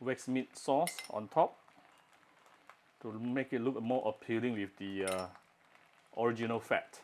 wax meat sauce on top to make it look more appealing with the original fat.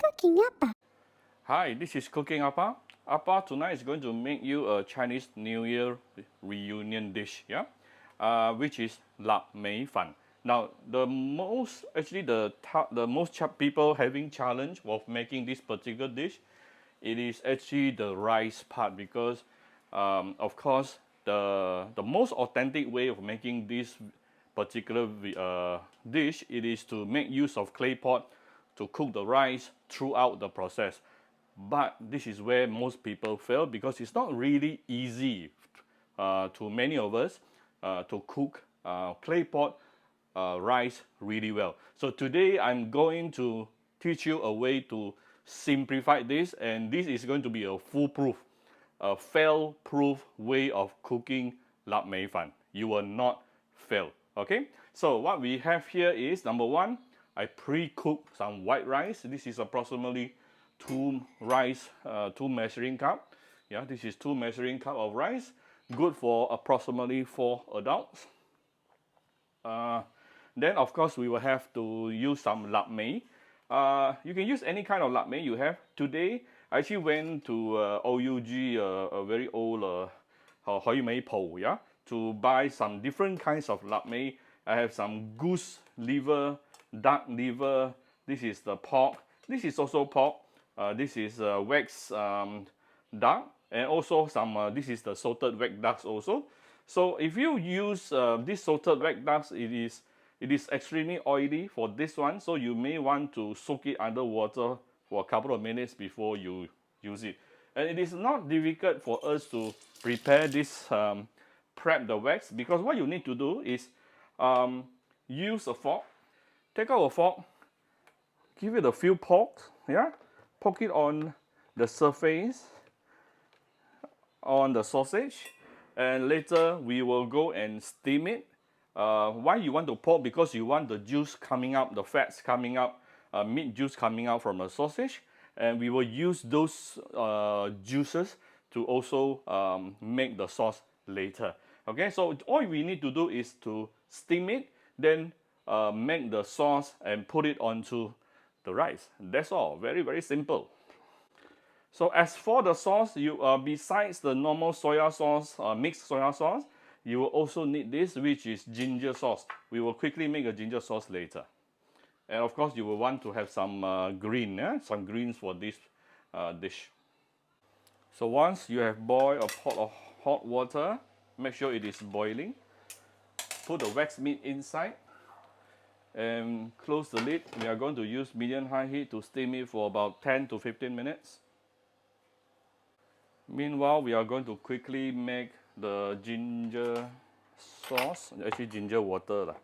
Cooking Appa. Hi, this is Cooking Appa. Appa tonight is going to make you a Chinese New Year reunion dish, yeah, which is Mei Fan. Now, the most people having challenge of making this particular dish, it is actually the rice part because, of course, the most authentic way of making this particular dish, it is to make use of clay pot to cook the rice throughout the process. But this is where most people fail because it's not really easy to many of us to cook clay pot rice really well. So today I'm going to teach you a way to simplify this, and this is going to be a foolproof, a fail-proof way of cooking Mei Fan. You will not fail. Okay, so what we have here is, number one, I pre-cooked some white rice. This is approximately two measuring cup. Yeah, this is 2 measuring cup of rice, good for approximately 4 adults. Then of course we will have to use some mei. You can use any kind of mei you have. Today I actually went to OUG, a very old Mei Po, yeah, to buy some different kinds of mei. I have some goose liver, duck liver. This is the pork. This is also pork. This is wax duck, and also some. This is the salted wax ducks also. So if you use this salted wax ducks, it is extremely oily for this one. So you may want to soak it under water for a couple of minutes before you use it. And it is not difficult for us to prepare this prep the wax, because what you need to do is use a fork. Take out a fork, give it a few pokes, yeah, poke it on the surface on the sausage, and later we will go and steam it. Why you want to poke? Because you want the juice coming out, the fats coming out, meat juice coming out from the sausage, and we will use those juices to also make the sauce later. Okay, so all we need to do is to steam it, then make the sauce and put it onto the rice. That's all. Very, very simple. So as for the sauce, you besides the normal soya sauce, mixed soya sauce, you will also need this, which is ginger sauce. We will quickly make a ginger sauce later. And of course, you will want to have some some greens for this dish. So once you have boiled a pot of hot water, make sure it is boiling. Put the wax meat inside and close the lid. We are going to use medium-high heat to steam it for about 10 to 15 minutes. Meanwhile, we are going to quickly make the ginger sauce, actually ginger water.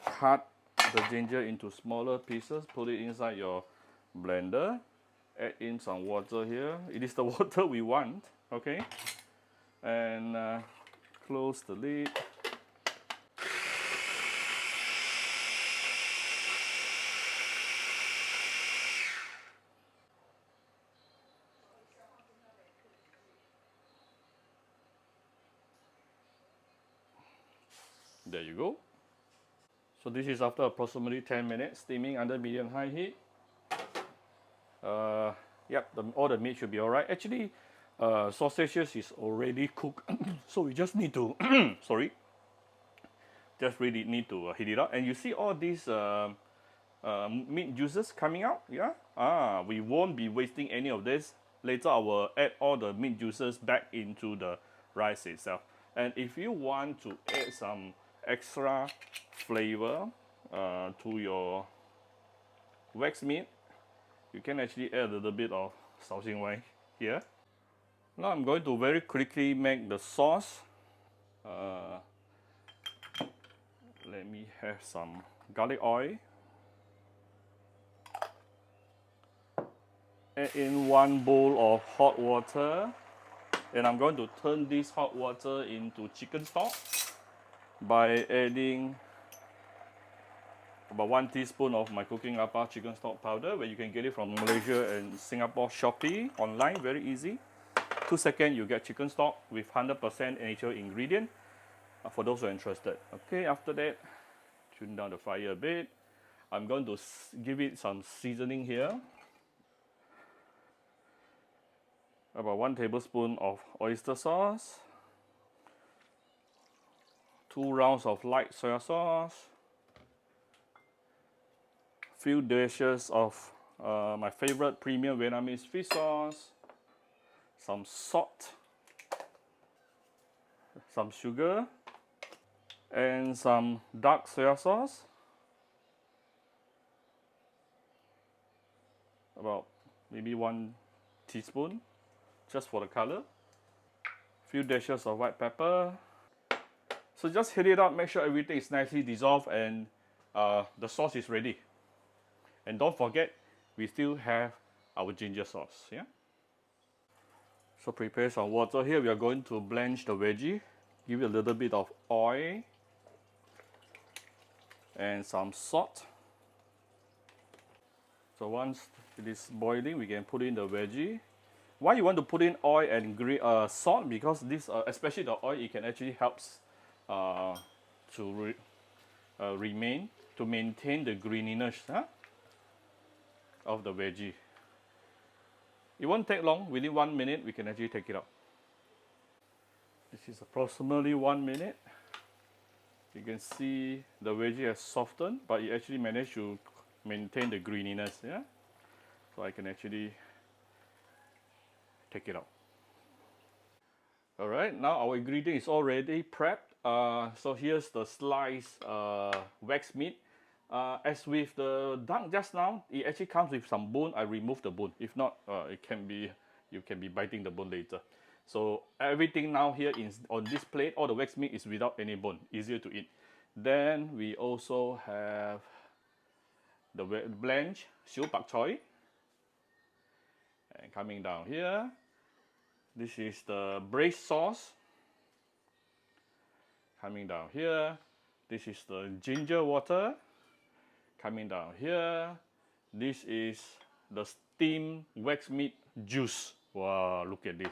Cut the ginger into smaller pieces, put it inside your blender, add in some water here. It is the water we want, okay? And close the lid. There you go. So this is after approximately 10 minutes steaming under medium-high heat. Yep, all the meat should be all right. Actually, sausages is already cooked, so we just need to, sorry, just really need to heat it up. And you see all these meat juices coming out, yeah? We won't be wasting any of this. Later, I will add all the meat juices back into the rice itself. And if you want to add some extra flavor to your wax meat, you can actually add a little bit of Yuen here. Now I'm going to very quickly make the sauce. Let me have some garlic oil. Add in 1 bowl of hot water, and I'm going to turn this hot water into chicken stock by adding about 1 teaspoon of my Cooking Appa chicken stock powder, where you can get it from Malaysia and Singapore Shopee online, very easy. 2 seconds, you get chicken stock with 100% natural ingredient. For those who are interested. Okay, after that, tune down the fire a bit. I'm going to give it some seasoning here. About 1 tablespoon of oyster sauce. 2 rounds of light soy sauce. Few dishes of my favorite premium Vietnamese fish sauce. Some salt. Some sugar. And some dark soy sauce. About maybe 1 teaspoon, just for the color. Few dashes of white pepper. So just heat it up, make sure everything is nicely dissolved and the sauce is ready. And don't forget, we still have our ginger sauce. Yeah. So prepare some water here. We are going to blanch the veggie. Give it a little bit of oil and some salt. So once it is boiling, we can put in the veggie. Why you want to put in oil and salt? Because this, especially the oil, it can actually helps to maintain the greeniness of the veggie. It won't take long. Within 1 minute, we can actually take it out. This is approximately 1 minute. You can see the veggie has softened, but it actually managed to maintain the greeniness. Yeah. So I can actually take it out. All right, now our ingredient is already prepped. So here's the sliced wax meat. As with the duck just now, it actually comes with some bone. I removed the bone. If not, you can be biting the bone later. So everything now here is on this plate. All the wax meat is without any bone, easier to eat. Then we also have the blanch siu pak choy. And coming down here, this is the braised sauce. Coming down here, this is the ginger water. Coming down here, this is the steamed wax meat juice. Wow, look at this.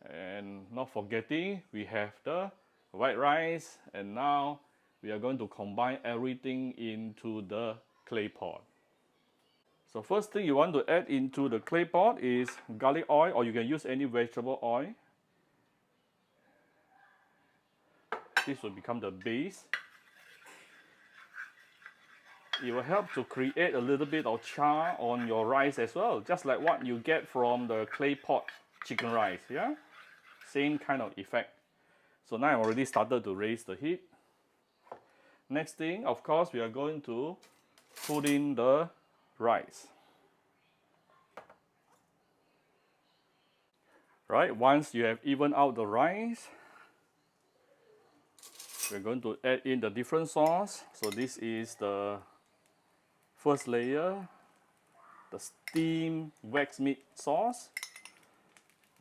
And not forgetting, we have the white rice. And now we are going to combine everything into the clay pot. So first thing you want to add into the clay pot is garlic oil, or you can use any vegetable oil. This will become the base. It will help to create a little bit of char on your rice as well, just like what you get from the clay pot chicken rice. Yeah, same kind of effect. So now I've already started to raise the heat. Next thing, of course, we are going to put in the rice. Right, once you have evened out the rice, we're going to add in the different sauce. So this is the first layer, the steamed wax meat sauce.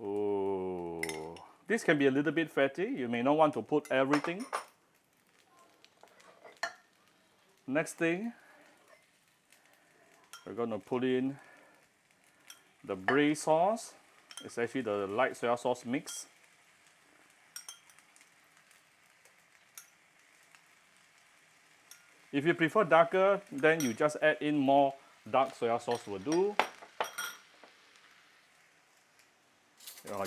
Oh, this can be a little bit fatty. You may not want to put everything. Next thing, we're going to put in the braised sauce. It's actually the light soy sauce mix. If you prefer darker, then you just add in more dark soy sauce will do.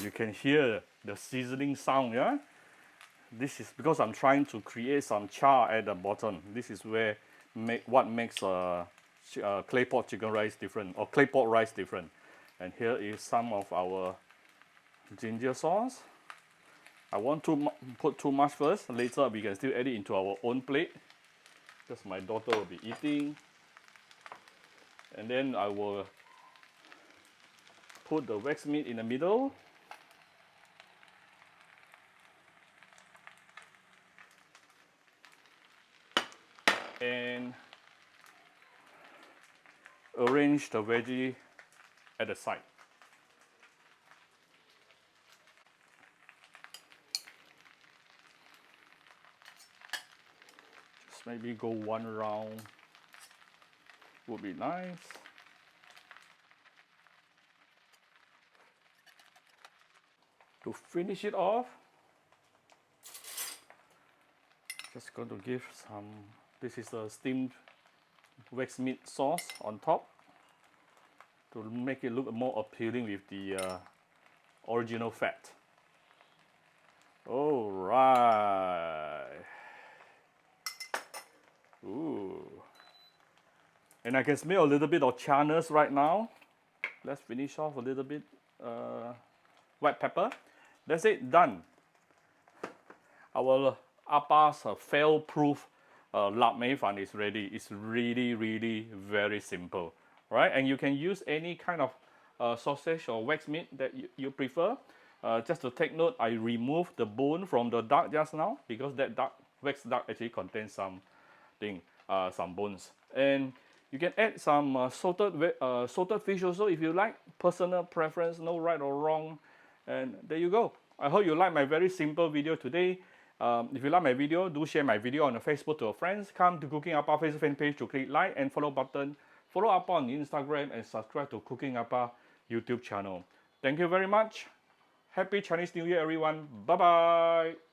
You can hear the sizzling sound, yeah? This is because I'm trying to create some char at the bottom. This is where what makes clay pot chicken rice different, or clay pot rice different. And here is some of our ginger sauce. I won't put too much first. Later we can still add it into our own plate, because my daughter will be eating. And then I will put the wax meat in the middle. And arrange the veggie at the side. Just maybe go one round would be nice. To finish it off, just going to give some, this is the steamed wax meat sauce on top to make it look more appealing with the original fat. All right. Ooh. And I can smell a little bit of charness right now. Let's finish off a little bit white pepper. That's it, done. Our Appa's fail-proof Mai Fan is ready. It's really very simple, right? And you can use any kind of sausage or wax meat that you prefer. Just to take note, I removed the bone from the duck just now because that wax duck actually contains some bones. And you can add some salted fish also if you like. Personal preference, no right or wrong. And there you go. I hope you like my very simple video today. If you like my video, do share my video on Facebook to your friends. Come to Cooking Appa Facebook fan page to click like and follow button. Follow Appa on Instagram and subscribe to Cooking Appa YouTube channel. Thank you very much. Happy Chinese New Year, everyone. Bye-bye.